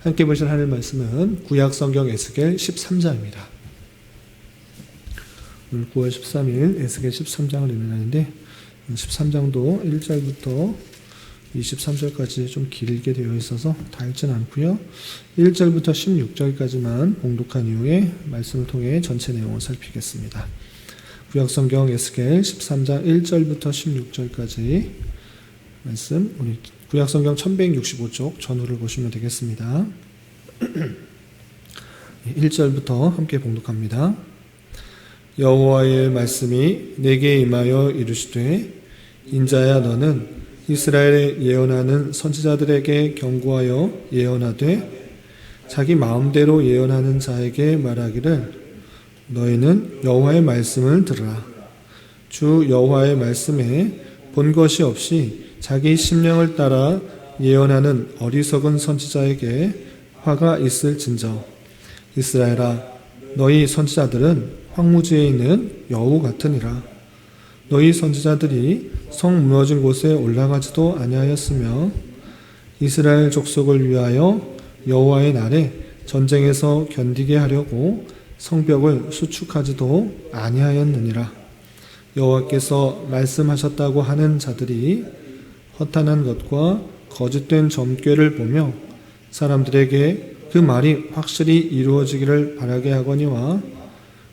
함께 보실 하늘 말씀은 구약성경 에스겔 13장입니다. 오늘 9월 13일 에스겔 13장을 읽는다는데 13장도 1절부터 23절까지 좀 길게 되어 있어서 다 읽지는 않고요. 1절부터 16절까지만 봉독한 이후에 말씀을 통해 전체 내용을 살피겠습니다. 구약성경 에스겔 13장 1절부터 16절까지 말씀, 우리 구약성경 1165쪽 전후를 보시면 되겠습니다. 1절부터 함께 봉독합니다. 여호와의 말씀이 내게 임하여 이르시되 인자야 너는 이스라엘에 예언하는 선지자들에게 경고하여 예언하되 자기 마음대로 예언하는 자에게 말하기를 너희는 여호와의 말씀을 들으라. 주 여호와의 말씀에 본 것이 없이 자기 심령을 따라 예언하는 어리석은 선지자에게 화가 있을진저. 이스라엘아 너희 선지자들은 황무지에 있는 여우 같으니라. 너희 선지자들이 성 무너진 곳에 올라가지도 아니하였으며 이스라엘 족속을 위하여 여호와의 날에 전쟁에서 견디게 하려고 성벽을 수축하지도 아니하였느니라. 여호와께서 말씀하셨다고 하는 자들이 허탄한 것과 거짓된 점괘를 보며 사람들에게 그 말이 확실히 이루어지기를 바라게 하거니와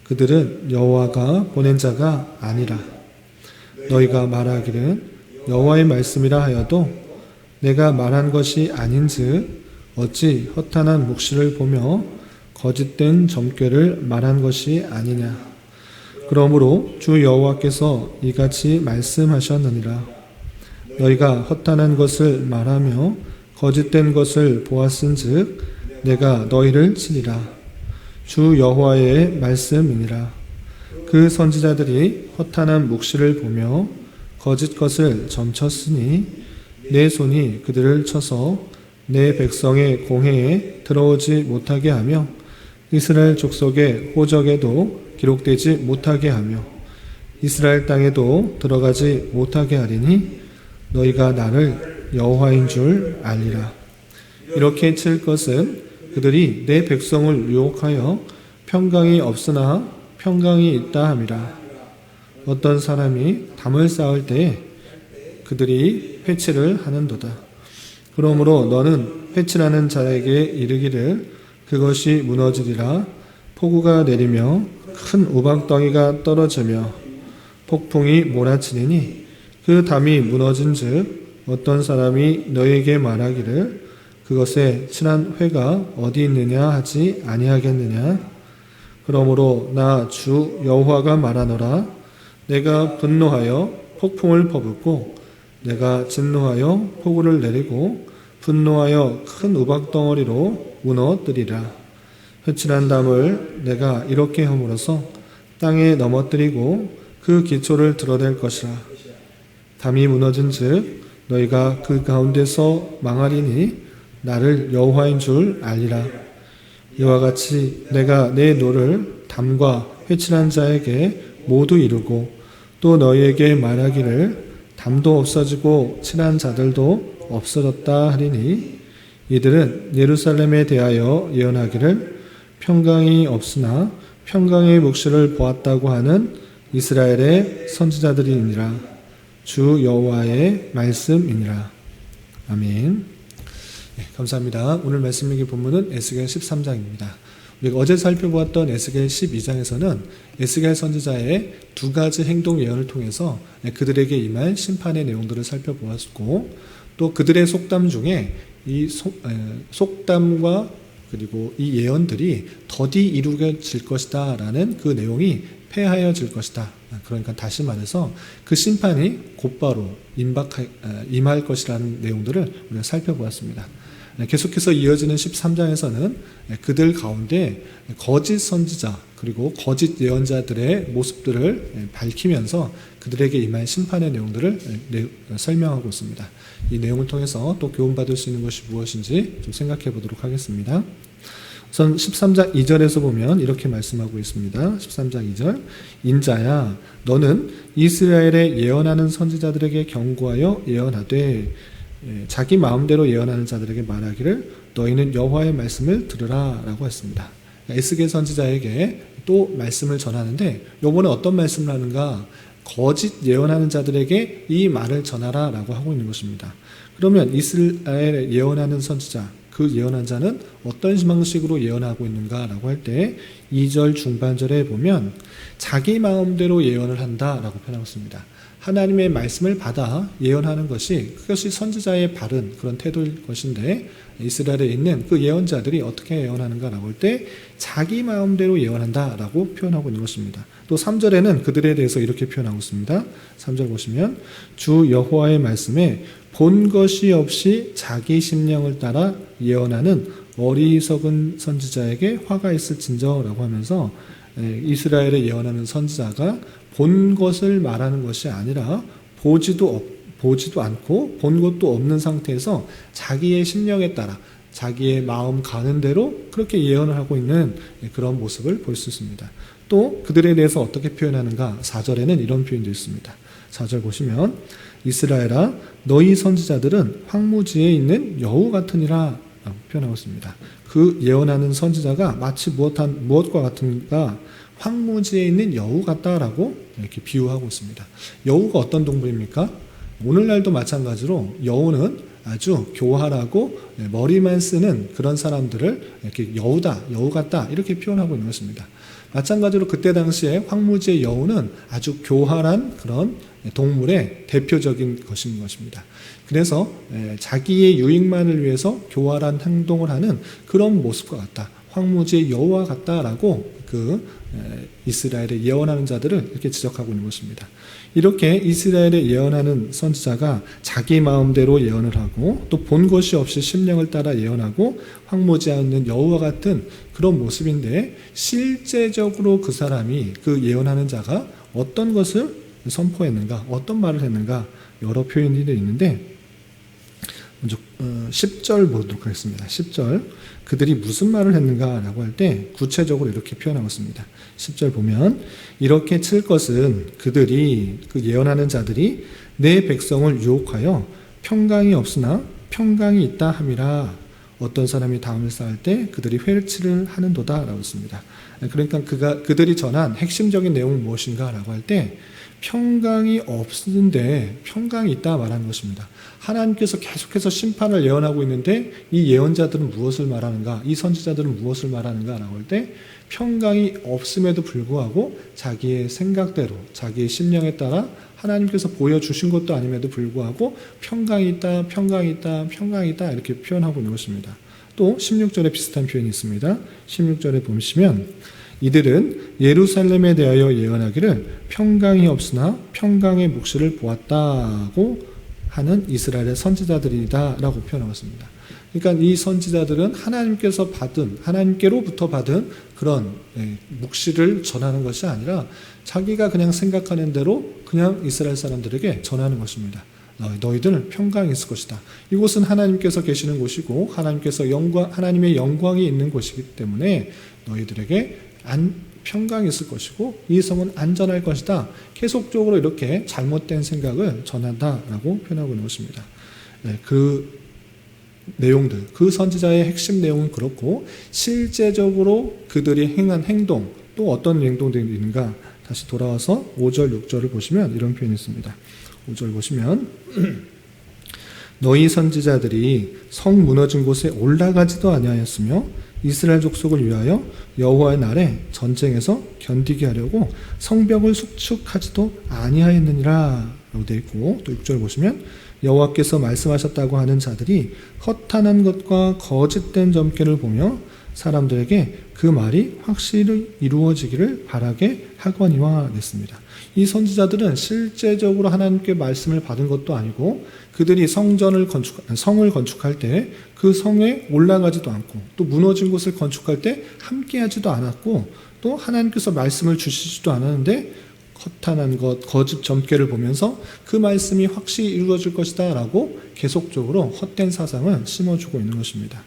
그들은 여호와가 보낸 자가 아니라. 너희가 말하기를 여호와의 말씀이라 하여도 내가 말한 것이 아닌즉 어찌 허탄한 묵시를 보며 거짓된 점괘를 말한 것이 아니냐. 그러므로 주 여호와께서 이같이 말씀하셨느니라. 너희가 허탄한 것을 말하며 거짓된 것을 보았은즉 내가 너희를 치리라. 주 여호와의 말씀이니라. 그 선지자들이 허탄한 묵시를 보며 거짓 것을 점쳤으니 내 손이 그들을 쳐서 내 백성의 공회에 들어오지 못하게 하며 이스라엘 족속의 호적에도 기록되지 못하게 하며 이스라엘 땅에도 들어가지 못하게 하리니 너희가 나를 여호와인 줄 알리라. 이렇게 칠 것은 그들이 내 백성을 유혹하여 평강이 없으나 평강이 있다 함이라. 어떤 사람이 담을 쌓을 때에 그들이 회치를 하는도다. 그러므로 너는 회치라는 자에게 이르기를 그것이 무너지리라. 폭우가 내리며 큰 우박덩이가 떨어지며 폭풍이 몰아치리니 그 담이 무너진즉 어떤 사람이 너에게 말하기를 그것에 칠한 회가 어디 있느냐 하지 아니하겠느냐. 그러므로 나 주 여호와가 말하노라. 내가 분노하여 폭풍을 퍼붓고 내가 진노하여 폭우를 내리고 분노하여 큰 우박덩어리로 무너뜨리라. 회칠한 담을 내가 이렇게 함으로써 땅에 넘어뜨리고 그 기초를 드러낼 것이라. 담이 무너진즉 너희가 그 가운데서 망하리니 나를 여호와인 줄 알리라. 이와 같이 내가 내 노를 담과 회칠한 자에게 모두 이루고 또 너희에게 말하기를 담도 없어지고 칠한 자들도 없어졌다 하리니 이들은 예루살렘에 대하여 예언하기를 평강이 없으나 평강의 묵시를 보았다고 하는 이스라엘의 선지자들이니라. 주 여호와의 말씀이니라. 아멘. 네, 감사합니다. 오늘 말씀 읽기 본문은 에스겔 13장입니다. 우리가 어제 살펴보았던 에스겔 12장에서는 에스겔 선지자의 두 가지 행동 예언을 통해서 그들에게 임할 심판의 내용들을 살펴보았고 또 그들의 속담 중에 이 속담과 그리고 이 예언들이 더디 이루어질 것이다 라는 그 내용이 폐하여질 것이다. 그러니까 다시 말해서 그 심판이 곧바로 임할 것이라는 내용들을 우리가 살펴보았습니다. 계속해서 이어지는 13장에서는 그들 가운데 거짓 선지자 그리고 거짓 예언자들의 모습들을 밝히면서 그들에게 임할 심판의 내용들을 설명하고 있습니다. 이 내용을 통해서 또 교훈받을 수 있는 것이 무엇인지 좀 생각해 보도록 하겠습니다. 우선 13장 2절에서 보면 이렇게 말씀하고 있습니다. 13장 2절 인자야 너는 이스라엘에 예언하는 선지자들에게 경고하여 예언하되 자기 마음대로 예언하는 자들에게 말하기를 너희는 여호와의 말씀을 들으라 라고 했습니다. 에스겔 선지자에게 또 말씀을 전하는데 요번에 어떤 말씀을 하는가? 거짓 예언하는 자들에게 이 말을 전하라 라고 하고 있는 것입니다. 그러면 이스라엘에 예언하는 선지자, 그 예언한 자는 어떤 방식으로 예언하고 있는가 라고 할 때 2절 중반절에 보면 자기 마음대로 예언을 한다 라고 표현하고 있습니다. 하나님의 말씀을 받아 예언하는 그것이 선지자의 바른 그런 태도일 것인데, 이스라엘에 있는 그 예언자들이 어떻게 예언하는가 라고 할 때 자기 마음대로 예언한다 라고 표현하고 있는 것입니다. 또 3절에는 그들에 대해서 이렇게 표현하고 있습니다. 3절 보시면 주 여호와의 말씀에 본 것이 없이 자기 심령을 따라 예언하는 어리석은 선지자에게 화가 있을진저 라고 하면서 이스라엘에 예언하는 선지자가 본 것을 말하는 것이 아니라 보지도 않고 본 것도 없는 상태에서 자기의 심령에 따라 자기의 마음 가는 대로 그렇게 예언을 하고 있는 그런 모습을 볼 수 있습니다. 또 그들에 대해서 어떻게 표현하는가? 4절에는 이런 표현도 있습니다. 4절 보시면 이스라엘아 너희 선지자들은 황무지에 있는 여우 같으니라 라고 표현하고 있습니다. 그 예언하는 선지자가 마치 무엇과 같은가? 황무지에 있는 여우 같다라고 이렇게 비유하고 있습니다. 여우가 어떤 동물입니까? 오늘날도 마찬가지로 여우는 아주 교활하고 머리만 쓰는 그런 사람들을 이렇게 여우다, 여우 같다 이렇게 표현하고 있는 것입니다. 마찬가지로 그때 당시에 황무지의 여우는 아주 교활한 그런 동물의 대표적인 것인 것입니다. 그래서 자기의 유익만을 위해서 교활한 행동을 하는 그런 모습과 같다. 황무지의 여우와 같다라고 이스라엘에 예언하는 자들을 이렇게 지적하고 있는 것입니다. 이렇게 이스라엘에 예언하는 선지자가 자기 마음대로 예언을 하고 또 본 것이 없이 심령을 따라 예언하고 황무지 않는 여우와 같은 그런 모습인데, 실제적으로 그 사람이 그 예언하는 자가 어떤 것을 선포했는가, 어떤 말을 했는가, 여러 표현이 있는데 먼저 10절 보도록 하겠습니다. 10절 그들이 무슨 말을 했는가 라고 할 때 구체적으로 이렇게 표현하고 있습니다. 10절 보면 이렇게 칠 것은 그들이 그 예언하는 자들이 내 백성을 유혹하여 평강이 없으나 평강이 있다 함이라. 어떤 사람이 담을 쌓을 때 그들이 회칠을 하는도다 라고 했습니다. 그러니까 그들이 전한 핵심적인 내용은 무엇인가 라고 할 때 평강이 없는데 평강이 있다 말하는 것입니다. 하나님께서 계속해서 심판을 예언하고 있는데 이 예언자들은 무엇을 말하는가, 이 선지자들은 무엇을 말하는가 라고 할 때 평강이 없음에도 불구하고 자기의 생각대로 자기의 심령에 따라 하나님께서 보여주신 것도 아님에도 불구하고 평강이 있다, 평강이 있다, 평강이 있다 이렇게 표현하고 있는 것입니다. 또 16절에 비슷한 표현이 있습니다. 16절에 보시면 이들은 예루살렘에 대하여 예언하기를 평강이 없으나 평강의 묵시를 보았다고 하는 이스라엘의 선지자들이다 라고 표현하고 있습니다. 그러니까 이 선지자들은 하나님께로부터 받은 그런 묵시를 전하는 것이 아니라 자기가 그냥 생각하는 대로 그냥 이스라엘 사람들에게 전하는 것입니다. 너희들은 평강이 있을 것이다. 이곳은 하나님께서 계시는 곳이고 하나님의 영광이 있는 곳이기 때문에 너희들에게 평강이 있을 것이고 이 성은 안전할 것이다. 계속적으로 이렇게 잘못된 생각을 전한다라고 표현하고 있는 것입니다. 그 내용들, 그 선지자의 핵심 내용은 그렇고 실제적으로 그들이 행한 행동, 또 어떤 행동들이 있는가, 다시 돌아와서 5절, 6절을 보시면 이런 표현이 있습니다. 5절 보시면 너희 선지자들이 성 무너진 곳에 올라가지도 아니하였으며 이스라엘 족속을 위하여 여호와의 날에 전쟁에서 견디게 하려고 성벽을 수축하지도 아니하였느니라 라고 되어 있고, 또 6절 보시면 여호와께서 말씀하셨다고 하는 자들이 허탄한 것과 거짓된 점괘를 보며 사람들에게 그 말이 확실히 이루어지기를 바라게 하거니와 냈습니다. 이 선지자들은 실제적으로 하나님께 말씀을 받은 것도 아니고 그들이 성을 건축할 때 그 성에 올라가지도 않고 또 무너진 곳을 건축할 때 함께하지도 않았고 또 하나님께서 말씀을 주시지도 않았는데 허탄한 것, 거짓 점괘를 보면서 그 말씀이 확실히 이루어질 것이다 라고 계속적으로 헛된 사상을 심어주고 있는 것입니다.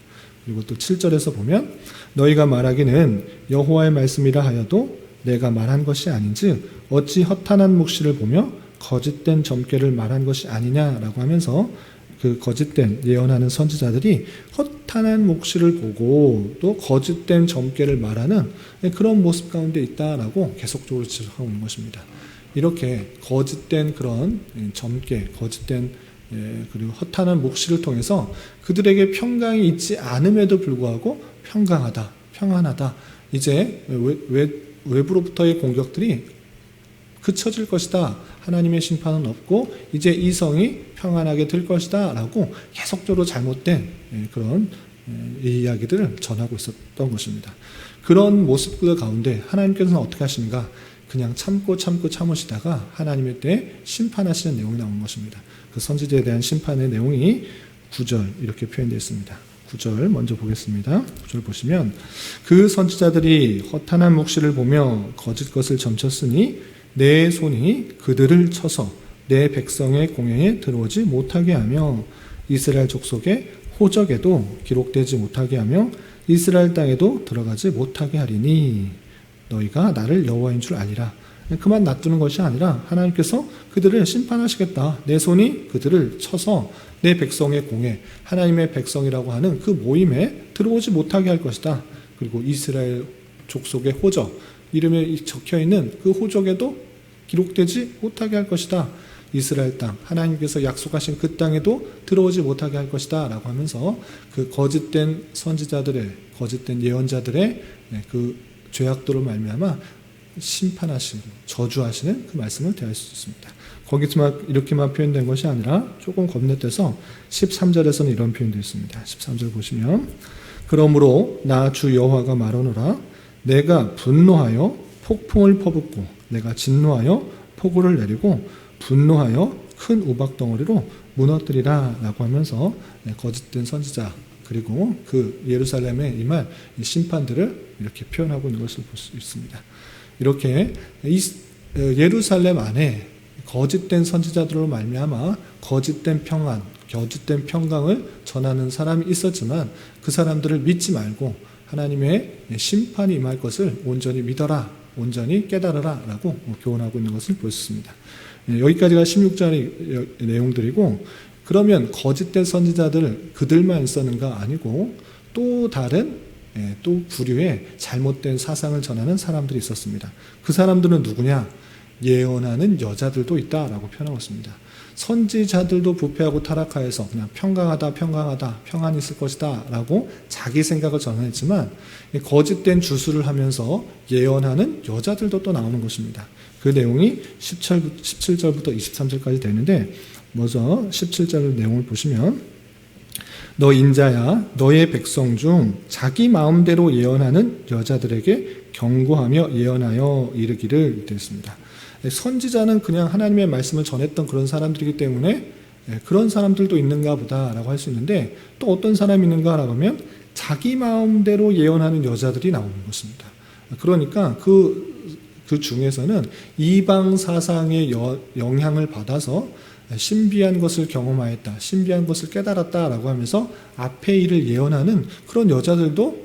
그리고 또 7절에서 보면 너희가 말하기는 여호와의 말씀이라 하여도 내가 말한 것이 아닌즉 어찌 허탄한 묵시를 보며 거짓된 점괘를 말한 것이 아니냐라고 하면서 그 거짓된 예언하는 선지자들이 허탄한 묵시를 보고 또 거짓된 점괘를 말하는 그런 모습 가운데 있다라고 계속적으로 지적하고 있는 것입니다. 이렇게 거짓된 그런 점괘, 거짓된 그리고 허탄한 묵시를 통해서 그들에게 평강이 있지 않음에도 불구하고 평강하다, 평안하다, 이제 외부로부터의 공격들이 그쳐질 것이다, 하나님의 심판은 없고 이제 이성이 평안하게 될 것이다 라고 계속적으로 잘못된 그런 이야기들을 전하고 있었던 것입니다. 그런 모습들 가운데 하나님께서는 어떻게 하시는가? 그냥 참으시다가 하나님의 때에 심판하시는 내용이 나오는 것입니다. 그 선지자에 대한 심판의 내용이 9절 이렇게 표현되어 있습니다. 9절 먼저 보겠습니다. 9절 보시면 그 선지자들이 허탄한 묵시를 보며 거짓 것을 점쳤으니 내 손이 그들을 쳐서 내 백성의 공회에 들어오지 못하게 하며 이스라엘 족속의 호적에도 기록되지 못하게 하며 이스라엘 땅에도 들어가지 못하게 하리니 너희가 나를 여호와인 줄 아니라. 그만 놔두는 것이 아니라 하나님께서 그들을 심판하시겠다. 내 손이 그들을 쳐서 내 백성의 공회, 하나님의 백성이라고 하는 그 모임에 들어오지 못하게 할 것이다. 그리고 이스라엘 족속의 호적, 이름에 적혀있는 그 호적에도 기록되지 못하게 할 것이다. 이스라엘 땅, 하나님께서 약속하신 그 땅에도 들어오지 못하게 할 것이다 라고 하면서 그 거짓된 선지자들의, 거짓된 예언자들의 그 죄악도로 말미암아 심판하시고 저주하시는 그 말씀을 대할 수 있습니다. 거기서만 이렇게만 표현된 것이 아니라 조금 건너뛰어서 13절에서는 이런 표현되어 있습니다. 13절 보시면 그러므로 나 주 여호와가 말하노라 내가 분노하여 폭풍을 퍼붓고 내가 진노하여 폭우를 내리고 분노하여 큰 우박덩어리로 무너뜨리라 라고 하면서 거짓된 선지자 그리고 그 예루살렘에 임할 심판들을 이렇게 표현하고 있는 것을 볼 수 있습니다. 이렇게 예루살렘 안에 거짓된 선지자들로 말미암아 거짓된 평안, 거짓된 평강을 전하는 사람이 있었지만 그 사람들을 믿지 말고 하나님의 심판이 임할 것을 온전히 믿어라, 온전히 깨달아라 라고 교훈하고 있는 것을 볼 수 있습니다. 여기까지가 16절의 내용들이고 그러면 거짓된 선지자들 그들만 있었는가? 아니고 또 다른 또 부류의 잘못된 사상을 전하는 사람들이 있었습니다. 그 사람들은 누구냐? 예언하는 여자들도 있다라고 표현하고 있습니다. 선지자들도 부패하고 타락하여서 그냥 평강하다, 평안이 있을 것이다 라고 자기 생각을 전했지만 거짓된 주술을 하면서 예언하는 여자들도 또 나오는 것입니다. 그 내용이 17절부터 23절까지 되는데 먼저 17절 내용을 보시면 너 인자야 너의 백성 중 자기 마음대로 예언하는 여자들에게 경고하며 예언하여 이르기를 됐습니다. 선지자는 그냥 하나님의 말씀을 전했던 그런 사람들이기 때문에 그런 사람들도 있는가 보다라고 할 수 있는데 또 어떤 사람이 있는가라고 하면 자기 마음대로 예언하는 여자들이 나오는 것입니다. 그러니까 그 중에서는 이방 사상의 영향을 받아서 신비한 것을 경험하였다, 신비한 것을 깨달았다라고 하면서 앞의 일을 예언하는 그런 여자들도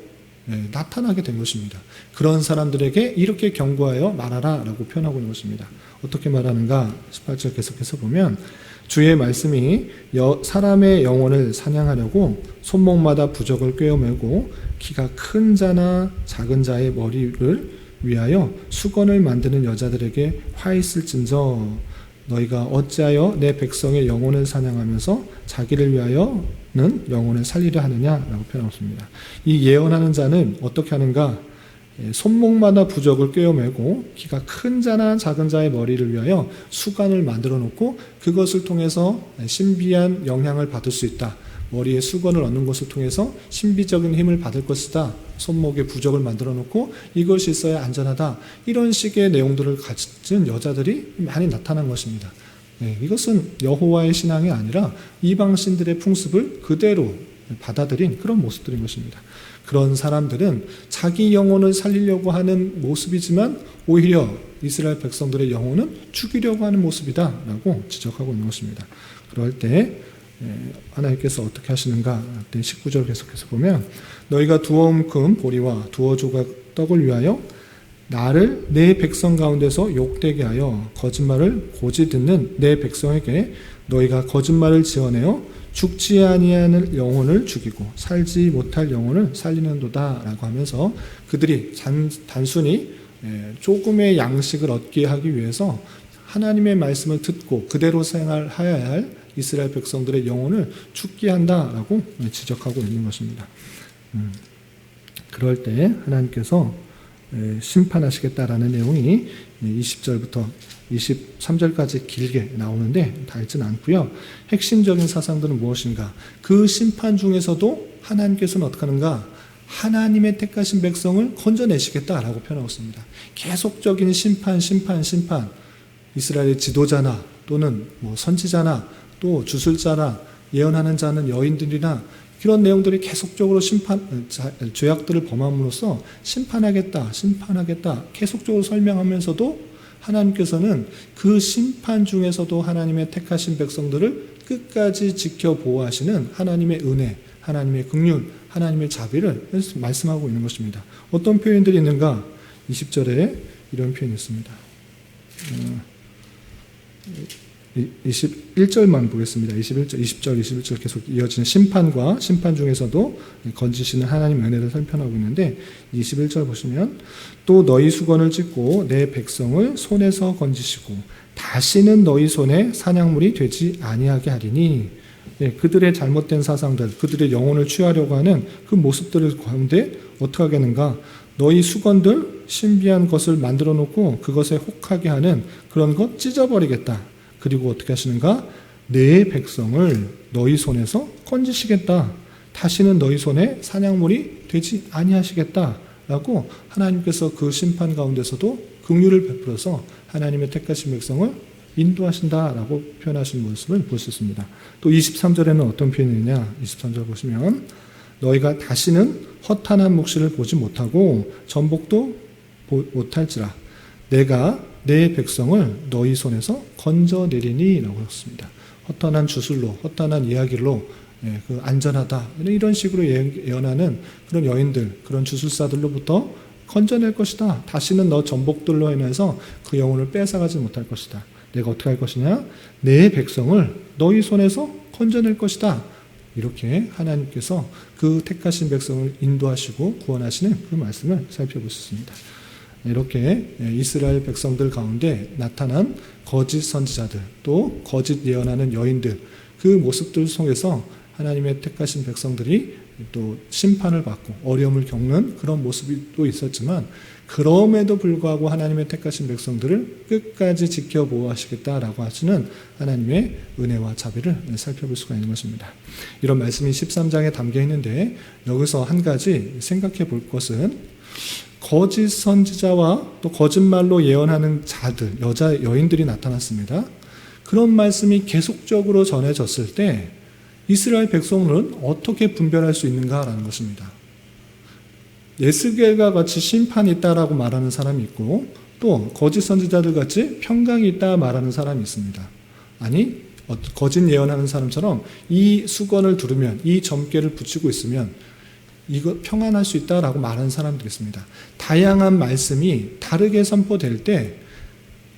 나타나게 된 것입니다. 그런 사람들에게 이렇게 경고하여 말하라 라고 표현하고 있는 것입니다. 어떻게 말하는가? 18절 계속해서 보면 주의 말씀이 사람의 영혼을 사냥하려고 손목마다 부적을 꿰어매고 키가 큰 자나 작은 자의 머리를 위하여 수건을 만드는 여자들에게 화 있을진저 너희가 어찌하여 내 백성의 영혼을 사냥하면서 자기를 위하여는 영혼을 살리려 하느냐라고 표현했습니다. 이 예언하는 자는 어떻게 하는가? 손목마다 부적을 꿰어매고 키가 큰 자나 작은 자의 머리를 위하여 수건을 만들어 놓고 그것을 통해서 신비한 영향을 받을 수 있다. 머리에 수건을 얻는 것을 통해서 신비적인 힘을 받을 것이다. 손목에 부적을 만들어 놓고 이것이 있어야 안전하다. 이런 식의 내용들을 가진 여자들이 많이 나타난 것입니다. 이것은 여호와의 신앙이 아니라 이방신들의 풍습을 그대로 받아들인 그런 모습들인 것입니다. 그런 사람들은 자기 영혼을 살리려고 하는 모습이지만 오히려 이스라엘 백성들의 영혼은 죽이려고 하는 모습이다 라고 지적하고 있는 것입니다. 그럴 때 하나님께서 어떻게 하시는가? 19절 계속해서 보면 너희가 두어 움큼 보리와 두어 조각 떡을 위하여 나를 내 백성 가운데서 욕되게 하여 거짓말을 고지 듣는 내 백성에게 너희가 거짓말을 지어내어 죽지 아니하는 영혼을 죽이고 살지 못할 영혼을 살리는도다라고 하면서 그들이 단순히 조금의 양식을 얻게 하기 위해서 하나님의 말씀을 듣고 그대로 생활하여야 할 이스라엘 백성들의 영혼을 죽게 한다라고 지적하고 있는 것입니다. 그럴 때 하나님께서 심판하시겠다라는 내용이 20절부터 23절까지 길게 나오는데 다 읽지는 않고요. 핵심적인 사상들은 무엇인가? 그 심판 중에서도 하나님께서는 어떻게 하는가? 하나님의 택하신 백성을 건져내시겠다라고 표현하고 있습니다. 계속적인 심판. 이스라엘의 지도자나 또는 선지자나 또 주술자나 예언하는 자는 여인들이나 그런 내용들이 계속적으로 죄악들을 범함으로써 심판하겠다 계속적으로 설명하면서도 하나님께서는 그 심판 중에서도 하나님의 택하신 백성들을 끝까지 지켜보호하시는 하나님의 은혜, 하나님의 긍휼, 하나님의 자비를 말씀하고 있는 것입니다. 어떤 표현들이 있는가? 20절에 이런 표현이 있습니다. 21절만 보겠습니다. 20절, 21절 계속 이어지는 심판과 심판 중에서도 건지시는 하나님의 은혜를 설명하고 있는데 21절 보시면 또 너희 수건을 찢고 내 백성을 손에서 건지시고 다시는 너희 손에 사냥물이 되지 아니하게 하리니 그들의 잘못된 사상들, 그들의 영혼을 취하려고 하는 그 모습들을 가운데 어떻게 하겠는가? 너희 수건들 신비한 것을 만들어 놓고 그것에 혹하게 하는 그런 것 찢어버리겠다. 그리고 어떻게 하시는가? 내 백성을 너희 손에서 건지시겠다. 다시는 너희 손에 사냥물이 되지 아니하시겠다라고 하나님께서 그 심판 가운데서도 긍휼을 베풀어서 하나님의 택하신 백성을 인도하신다라고 표현하신 모습을 볼 수 있습니다. 또 23절에는 어떤 표현이 있느냐? 23절 보시면 너희가 다시는 허탄한 묵시를 보지 못하고 전복도 못할지라 내가 내 백성을 너희 손에서 건져내리니 라고 했습니다. 허탄한 주술로 허탄한 이야기로 안전하다 이런 식으로 예언하는 그런 여인들 그런 주술사들로부터 건져낼 것이다. 다시는 너 전복들로 인해서 그 영혼을 뺏어가지 못할 것이다. 내가 어떻게 할 것이냐? 내 백성을 너희 손에서 건져낼 것이다. 이렇게 하나님께서 그 택하신 백성을 인도하시고 구원하시는 그 말씀을 살펴볼 수 있습니다. 이렇게 이스라엘 백성들 가운데 나타난 거짓 선지자들 또 거짓 예언하는 여인들 그 모습들 속에서 하나님의 택하신 백성들이 또 심판을 받고 어려움을 겪는 그런 모습이 또 있었지만 그럼에도 불구하고 하나님의 택하신 백성들을 끝까지 지켜보호하시겠다라고 하시는 하나님의 은혜와 자비를 살펴볼 수가 있는 것입니다. 이런 말씀이 13장에 담겨 있는데 여기서 한 가지 생각해 볼 것은 거짓 선지자와 또 거짓말로 예언하는 자들, 여인들이 나타났습니다. 그런 말씀이 계속적으로 전해졌을 때 이스라엘 백성은 어떻게 분별할 수 있는가라는 것입니다. 예스겔과 같이 심판이 있다라고 말하는 사람이 있고 또 거짓 선지자들 같이 평강이 있다 말하는 사람이 있습니다. 아니 거짓 예언하는 사람처럼 이 수건을 두르면 이 점괘를 붙이고 있으면 이거 평안할 수 있다라고 말하는 사람들이 있습니다. 다양한 말씀이 다르게 선포될 때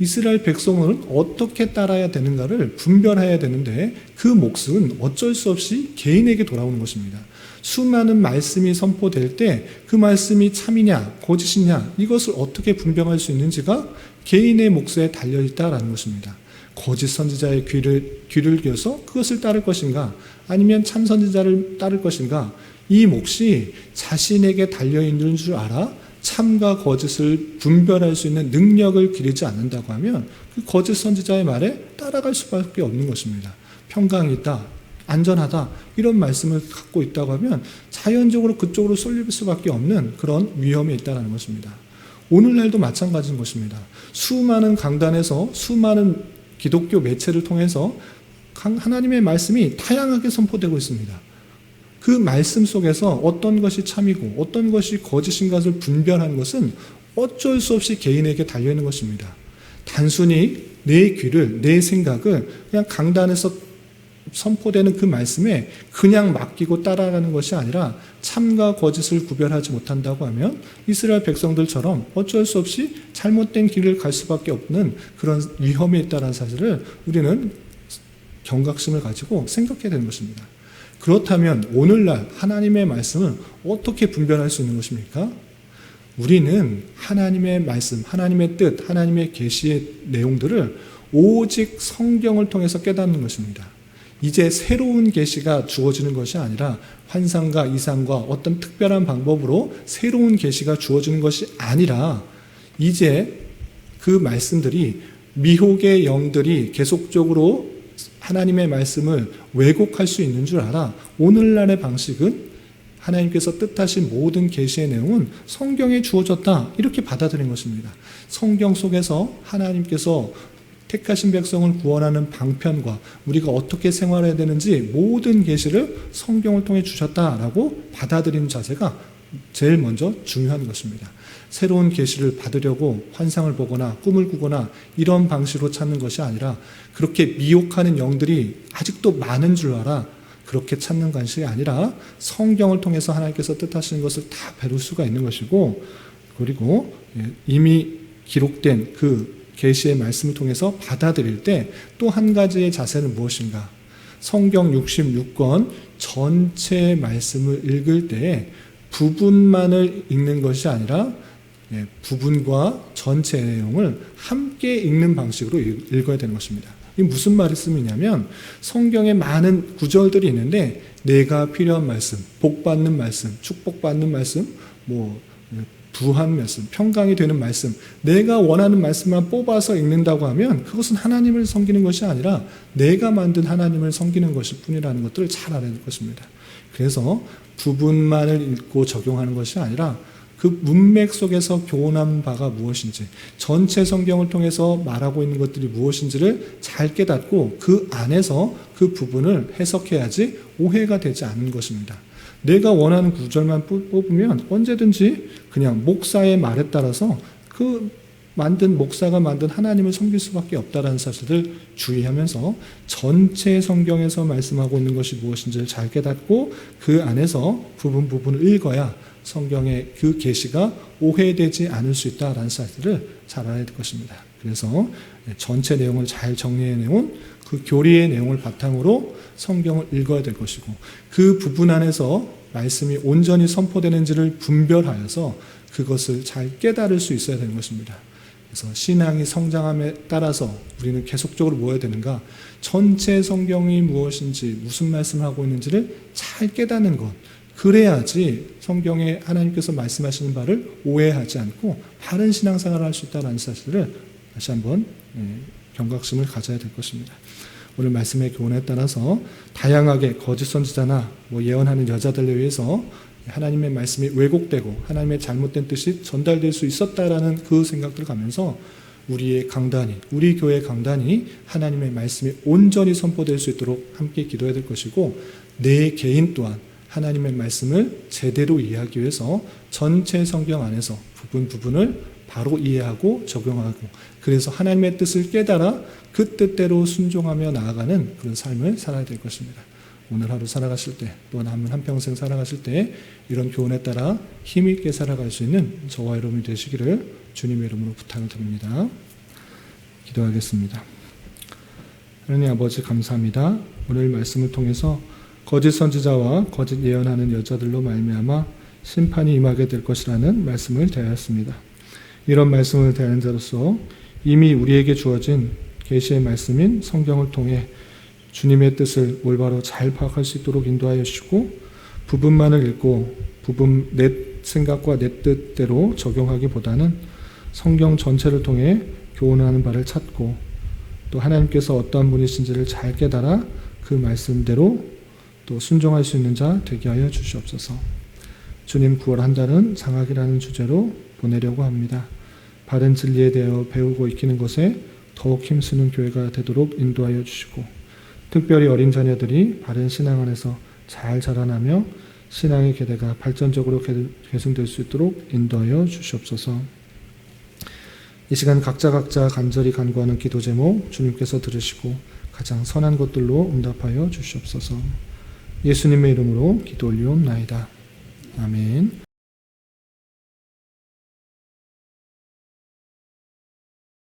이스라엘 백성은 어떻게 따라야 되는가를 분별해야 되는데 그 몫은 어쩔 수 없이 개인에게 돌아오는 것입니다. 수많은 말씀이 선포될 때 그 말씀이 참이냐 거짓이냐 이것을 어떻게 분별할 수 있는지가 개인의 몫에 달려있다라는 것입니다. 거짓 선지자의 귀를 기어서 그것을 따를 것인가 아니면 참 선지자를 따를 것인가 이 몫이 자신에게 달려있는 줄 알아 참과 거짓을 분별할 수 있는 능력을 기르지 않는다고 하면 그 거짓 선지자의 말에 따라갈 수밖에 없는 것입니다. 평강이 있다, 안전하다 이런 말씀을 갖고 있다고 하면 자연적으로 그쪽으로 쏠릴 수밖에 없는 그런 위험이 있다는 것입니다. 오늘날도 마찬가지인 것입니다. 수많은 강단에서 수많은 기독교 매체를 통해서 하나님의 말씀이 다양하게 선포되고 있습니다. 그 말씀 속에서 어떤 것이 참이고 어떤 것이 거짓인 것을 분별하는 것은 어쩔 수 없이 개인에게 달려있는 것입니다. 단순히 내 귀를, 내 생각을 그냥 강단에서 선포되는 그 말씀에 그냥 맡기고 따라가는 것이 아니라 참과 거짓을 구별하지 못한다고 하면 이스라엘 백성들처럼 어쩔 수 없이 잘못된 길을 갈 수밖에 없는 그런 위험이 있다는 사실을 우리는 경각심을 가지고 생각해야 되는 것입니다. 그렇다면 오늘날 하나님의 말씀을 어떻게 분별할 수 있는 것입니까? 우리는 하나님의 말씀, 하나님의 뜻, 하나님의 계시의 내용들을 오직 성경을 통해서 깨닫는 것입니다. 이제 새로운 계시가 주어지는 것이 아니라 환상과 이상과 어떤 특별한 방법으로 새로운 계시가 주어지는 것이 아니라 이제 그 말씀들이 미혹의 영들이 계속적으로 하나님의 말씀을 왜곡할 수 있는 줄 알아 오늘날의 방식은 하나님께서 뜻하신 모든 계시의 내용은 성경에 주어졌다 이렇게 받아들인 것입니다. 성경 속에서 하나님께서 택하신 백성을 구원하는 방편과 우리가 어떻게 생활해야 되는지 모든 계시를 성경을 통해 주셨다라고 받아들이는 자세가 제일 먼저 중요한 것입니다. 새로운 계시를 받으려고 환상을 보거나 꿈을 꾸거나 이런 방식으로 찾는 것이 아니라 그렇게 미혹하는 영들이 아직도 많은 줄 알아 그렇게 찾는 것이 아니라 성경을 통해서 하나님께서 뜻하시는 것을 다 배울 수가 있는 것이고 그리고 이미 기록된 그 계시의 말씀을 통해서 받아들일 때 또 한 가지의 자세는 무엇인가? 성경 66권 전체 말씀을 읽을 때 부분만을 읽는 것이 아니라 부분과 전체 내용을 함께 읽는 방식으로 읽어야 되는 것입니다. 이게 무슨 말씀이냐면 성경에 많은 구절들이 있는데 내가 필요한 말씀, 복받는 말씀, 축복받는 말씀, 부한 말씀, 평강이 되는 말씀, 내가 원하는 말씀만 뽑아서 읽는다고 하면 그것은 하나님을 섬기는 것이 아니라 내가 만든 하나님을 섬기는 것일 뿐이라는 것들을 잘 알아야 될 것입니다. 그래서 부분만을 읽고 적용하는 것이 아니라 그 문맥 속에서 교훈한 바가 무엇인지, 전체 성경을 통해서 말하고 있는 것들이 무엇인지를 잘 깨닫고 그 안에서 그 부분을 해석해야지 오해가 되지 않는 것입니다. 내가 원하는 구절만 뽑으면 언제든지 그냥 목사의 말에 따라서 그 목사가 만든 하나님을 섬길 수밖에 없다는 사실을 주의하면서 전체 성경에서 말씀하고 있는 것이 무엇인지를 잘 깨닫고 그 안에서 부분을 읽어야 성경의 그 계시가 오해되지 않을 수 있다는 사실을 잘 알아야 될 것입니다. 그래서 전체 내용을 잘 정리해내온 그 교리의 내용을 바탕으로 성경을 읽어야 될 것이고 그 부분 안에서 말씀이 온전히 선포되는지를 분별하여서 그것을 잘 깨달을 수 있어야 되는 것입니다. 그래서 신앙이 성장함에 따라서 우리는 계속적으로 뭐 해야 되는가? 전체 성경이 무엇인지 무슨 말씀을 하고 있는지를 잘 깨닫는 것. 그래야지 성경에 하나님께서 말씀하시는 바를 오해하지 않고 바른 신앙생활을 할 수 있다는 사실을 다시 한번 경각심을 가져야 될 것입니다. 오늘 말씀의 교훈에 따라서 다양하게 거짓 선지자나 예언하는 여자들에 의해서 하나님의 말씀이 왜곡되고 하나님의 잘못된 뜻이 전달될 수 있었다라는 그 생각들을 가면서 우리 교회 강단이 하나님의 말씀이 온전히 선포될 수 있도록 함께 기도해야 될 것이고 내 개인 또한 하나님의 말씀을 제대로 이해하기 위해서 전체 성경 안에서 부분을 바로 이해하고 적용하고 그래서 하나님의 뜻을 깨달아 그 뜻대로 순종하며 나아가는 그런 삶을 살아야 될 것입니다. 오늘 하루 살아가실 때 또 남은 한평생 살아가실 때 이런 교훈에 따라 힘있게 살아갈 수 있는 저와 여러분이 되시기를 주님의 이름으로 부탁을 드립니다. 기도하겠습니다. 하나님 아버지 감사합니다. 오늘 말씀을 통해서 거짓 선지자와 거짓 예언하는 여자들로 말미암아 심판이 임하게 될 것이라는 말씀을 대하였습니다. 이런 말씀을 대하는 자로서 이미 우리에게 주어진 계시의 말씀인 성경을 통해 주님의 뜻을 올바로 잘 파악할 수 있도록 인도하여 주시고 부분만을 읽고 내 생각과 내 뜻대로 적용하기보다는 성경 전체를 통해 교훈하는 바를 찾고 또 하나님께서 어떠한 분이신지를 잘 깨달아 그 말씀대로 또 순종할 수 있는 자 되게 하여 주시옵소서. 주님 9월 한 달은 장학이라는 주제로 보내려고 합니다. 바른 진리에 대하여 배우고 익히는 것에 더욱 힘쓰는 교회가 되도록 인도하여 주시고 특별히 어린 자녀들이 바른 신앙 안에서 잘 자라나며 신앙의 계대가 발전적으로 계승될 수 있도록 인도하여 주시옵소서. 이 시간 각자 간절히 간구하는 기도 제목 주님께서 들으시고 가장 선한 것들로 응답하여 주시옵소서. 예수님의 이름으로 기도 올리옵나이다. 아멘.